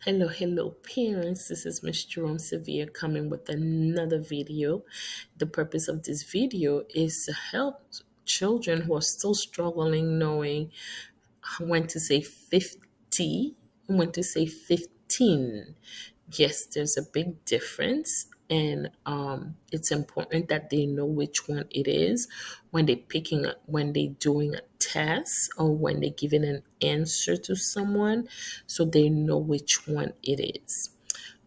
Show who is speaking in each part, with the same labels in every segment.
Speaker 1: Hello, parents. This is Mrs.Jerome-Severe coming with another video. The purpose of this video is to help children who are still struggling knowing when to say 50 and when to say 15. Yes, there's a big difference, and it's important that they know which one it is when they're doing a test or when they're giving an answer to someone, so they know which one it is.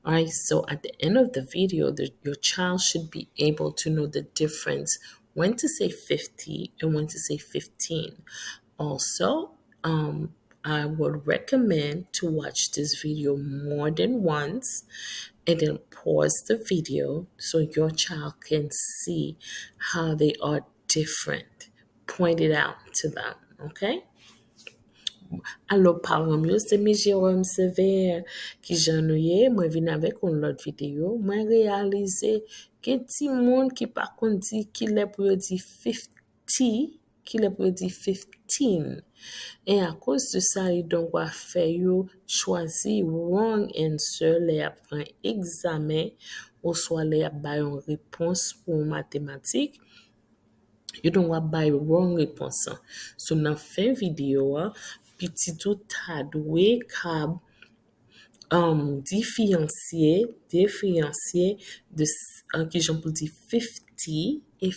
Speaker 1: All right, so at the end of the video, your child should be able to know the difference when to say 50 and when to say 15. Also, I would recommend to watch this video more than once and then pause the video so your child can see how they are different. Point it out to them, okay? Alors, parlons mieux, c'est Mrs.Jerome-Severe qui j'ennuie, moi vin avec une autre vidéo, moi réalisé que timoun qui par contre dit qu'il est pour dire 50, qu'il est pour dire 15. Et à cause de ça, il donc va faire choisir wrong answer les après examen ou soit les une réponse pour mathématiques. You don't want buy wrong réponse. So dans fin vidéo, petit tout ta doué cab différencier de qui j'en peux dire 50 et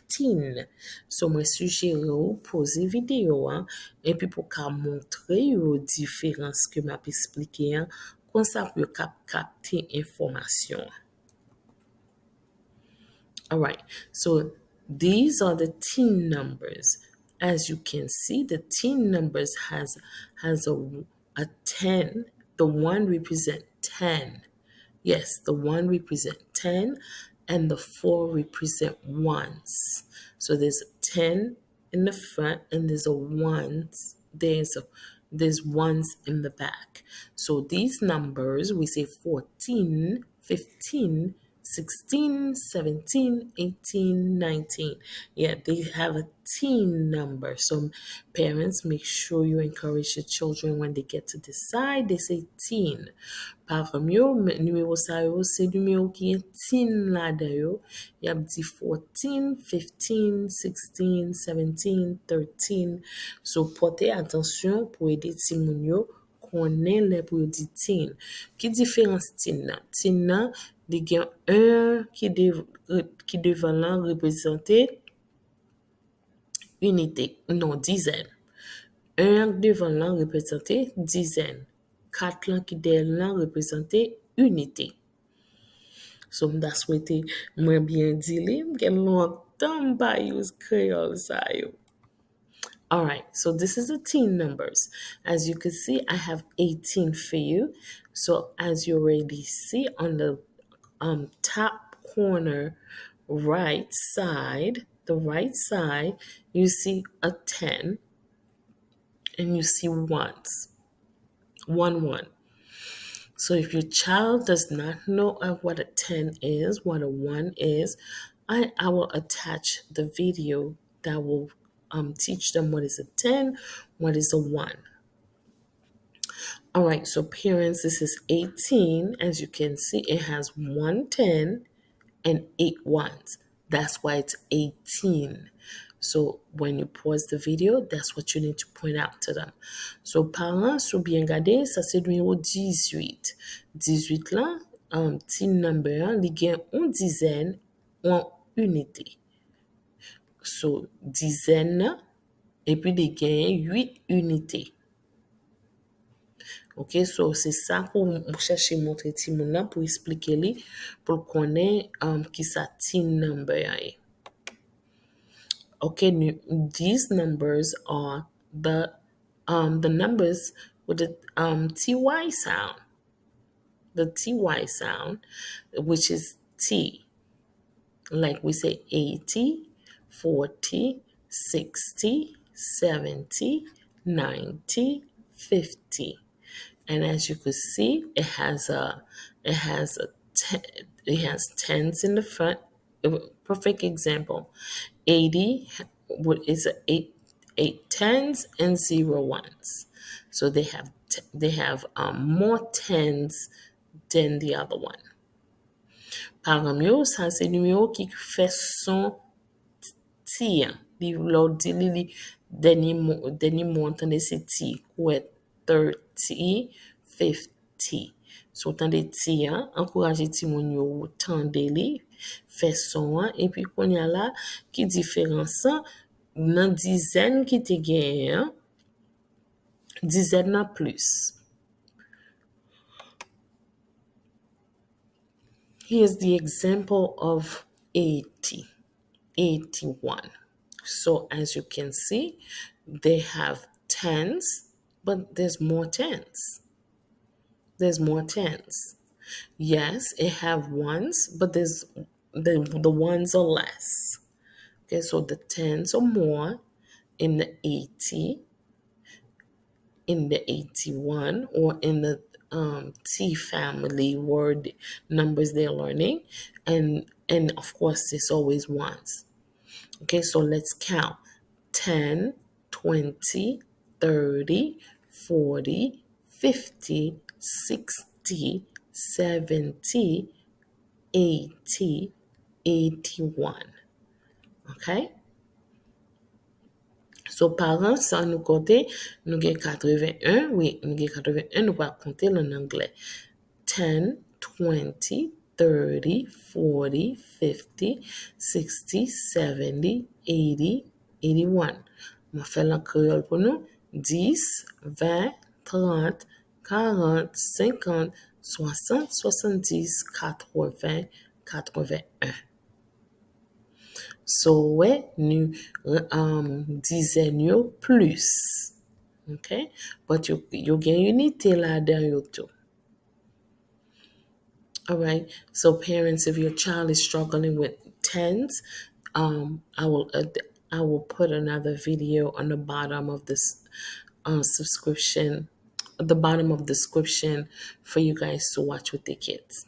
Speaker 1: 15. So moi suggère ou poser vidéo et puis pour qu'à montrer aux différences que m'a expliqué comme ça pour capter information. All right, so these are the teen numbers. As you can see, the teen numbers has a 10. The 1 represent 10. Yes, the 1 represent 10 and the 4 represent ones. So there's a 10 in the front and there's a ones. There's ones in the back. So these numbers, we say 14, 15, 16, 17, 18, 19. Yeah, they have a teen number. So parents, make sure you encourage your children when they get to decide, they say teen. Parmi yo, numéro sa yo, c'est numéro qui est teen là yo. Y a dit 14, 15, 16, 17, 13. So portez attention pour aider timoun yo konnen les pour di teen. Qui différence teen nan? Teen nan, li gen un qui devant lan représenter unité, non, dizaine. Un devant lan représenter dizaine. 4 lan qui derrière lan représenter unité. So that's what moi bien dit li, gen longtemps pa use Creole sa yo. All right, so this is the teen numbers. As you can see, I have 18 for you. So as you already see on the top corner right side, you see a 10 and you see ones. 1. So if your child does not know what a 10 is, what a 1 is, I will attach the video that will teach them what is a 10, what is a 1. All right, so parents, this is 18. As you can see, it has 1 10 and 8 ones. That's why it's 18. So when you pause the video, that's what you need to point out to them. So parents, sou bien gade, ça c'est numéro 18. 18 là, teen number, li gen une dizaine en unité. So dizaine, et puis li gen 8 unités. Ok, so c'est ça pour chercher montrer timoun là pour expliquer li pour connaître qui sa teen number est. Okay, these numbers are the numbers with the ty sound. The ty sound, which is T. Like we say 80, 40, 60, 70, 90, 50. And as you could see, it has tens in the front. Perfect example. 80 is eight tens and 0 ones. So they have they have more tens than the other one. Par exemple, ça c'est numéro qui fait son T. L'autre dit, dernier mot, entendez, c'est T. Ouais, 30, 50. So, entendez T, encouragez Timoun yo, tendez li, fait son, et puis, qu'on y a là, qui différence, nan dizaine qui te gagne, dizaine na plus. Here's the example of 80, 81. So as you can see, they have tens, but there's more tens. There's more tens. Yes, it have ones, but there's the ones are less. Okay, so the tens are more in the 80, in the 81, or in the T family word numbers they're learning, and of course it's always ones. Okay, so let's count. 10, 20, 30, 40, 50, 60, 70, 80, 81. Okay? So, par ça nous côté, nous avons 81. Oui, nous avons 81, nous va compter en anglais. 10, 20, 30, 40, 50, 60, 70, 80, 81. Je vais faire en créole pour nous. 10, 20, 30, 40, 50, 60, 70, 80, 81. So, ouais, nous dizaines plus. Okay? But you get unité là-dedans too. All right. So parents, if your child is struggling with tens, I will put another video on the bottom of this subscription, at the bottom of the description for you guys to watch with the kids.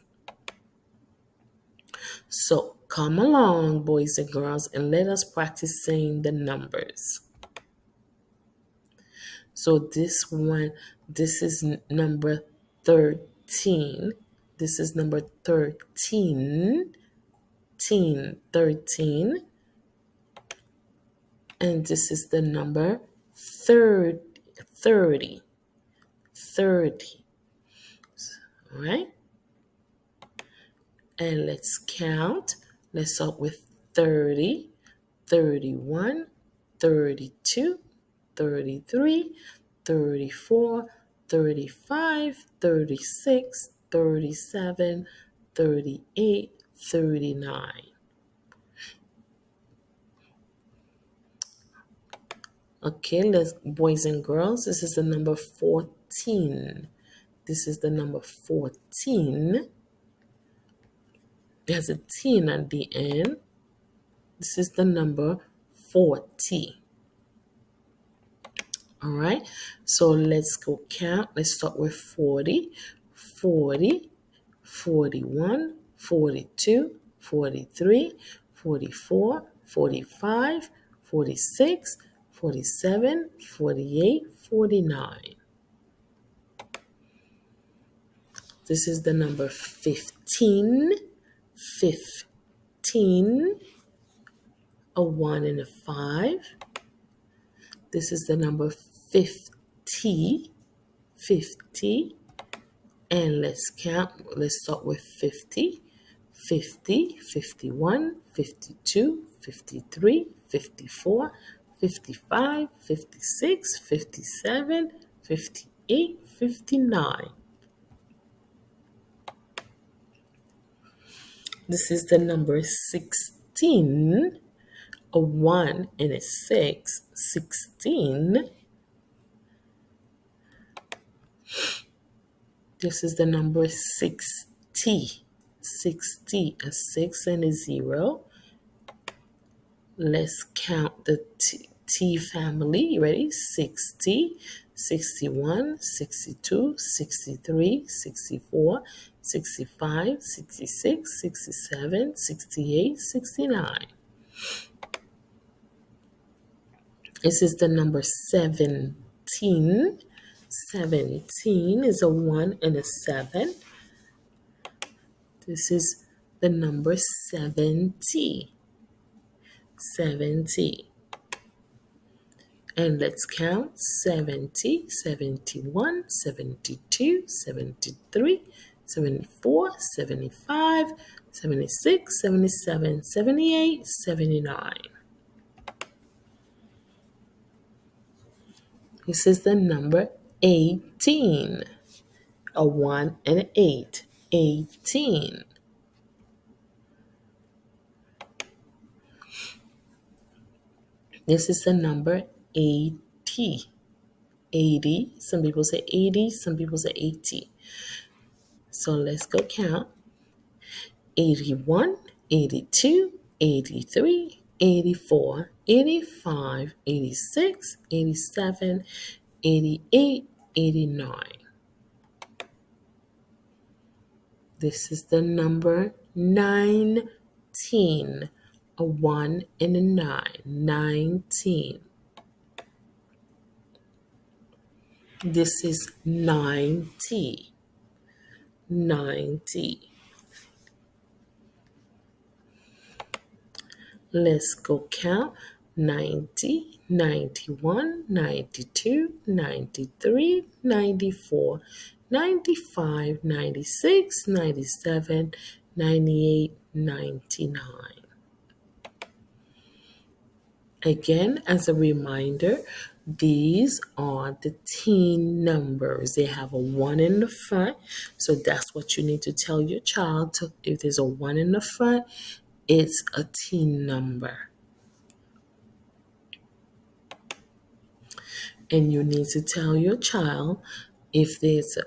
Speaker 1: So come along, boys and girls, and let us practice saying the numbers. So this is number 13. This is number 13. 13. And this is the number 30. 30. All right? And let's count. Let's start with 30, 31, 32, 33, 34, 35, 36, 37, 38, 39. Okay, let's, boys and girls, this is the number 14. This is the number 14. There's a T at the end. This is the number 40. All right, so let's go count. Let's start with 40, 40, 41, 42, 43, 44, 45, 46, 47, 48, 49. This is the number 15, 15, a 1 and a 5. This is the number 50, 50. And let's count. Let's start with 50, 50, 51, 52, 53, 54, 55, 56, 57, 58, 59. This is the number 16, a 1 and a 6, 16. This is the number 60, 60, a 6 and a 0. Let's count the T family. You ready? 60, 61, 62, 63, 64, 65, 66, 67, 68, 69. This is the number 17, 17 is a 1 and a 7. This is the number 70. 70. And let's count 70, 71, 72, 73, 74, 75, 76, 77, 78, 79. This is the number 18. A 1 and an 8. 18. This is the number 80. 80. Some people say 80, some people say 80. So let's go count. 81, 82, 83, 84, 85, 86, 87, 88, 89. This is the number 19. A 1 and a 9. 19. This is 90. 90. Let's go count. 90, 91, 92, 93, 94, 95, 96, 97, 98, 99. Again, as a reminder, these are the teen numbers. They have a 1 in the front, so that's what you need to tell your child. If there's a 1 in the front, it's a teen number. And you need to tell your child if there's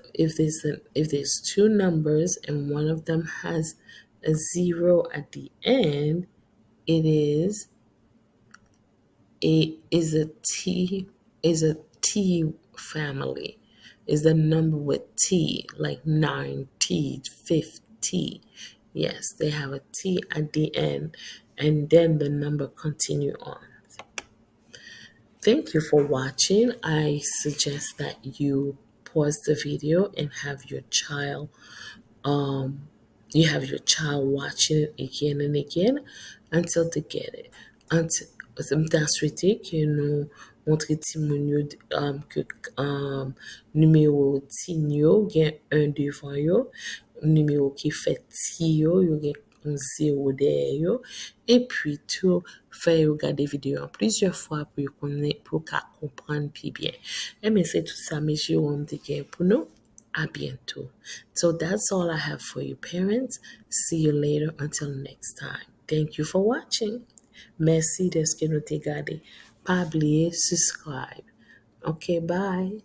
Speaker 1: two numbers and one of them has a 0 at the end, it is a T family. Is the number with T, like 9T, 50. Yes, they have a T at the end, and then the number continue on. Thank you for watching. I suggest that you pause the video and have your child watching it again and again until they get it. Ensuite, que nous montre timoun yo que numéro tin yo gen 1 devant yo, numéro qui fait ti yo gen 0 derrière yo, et puis tout faire regarder vidéo en plusieurs fois pour comprendre plus bien. Et mais c'est tout ça mes Jérôme te gen pour nous. À bientôt. So that's all I have for you parents. See you later until next time. Thank you for watching. Merci de ce que nous t'ai gardé. Pas oublier subscribe. Okay, bye.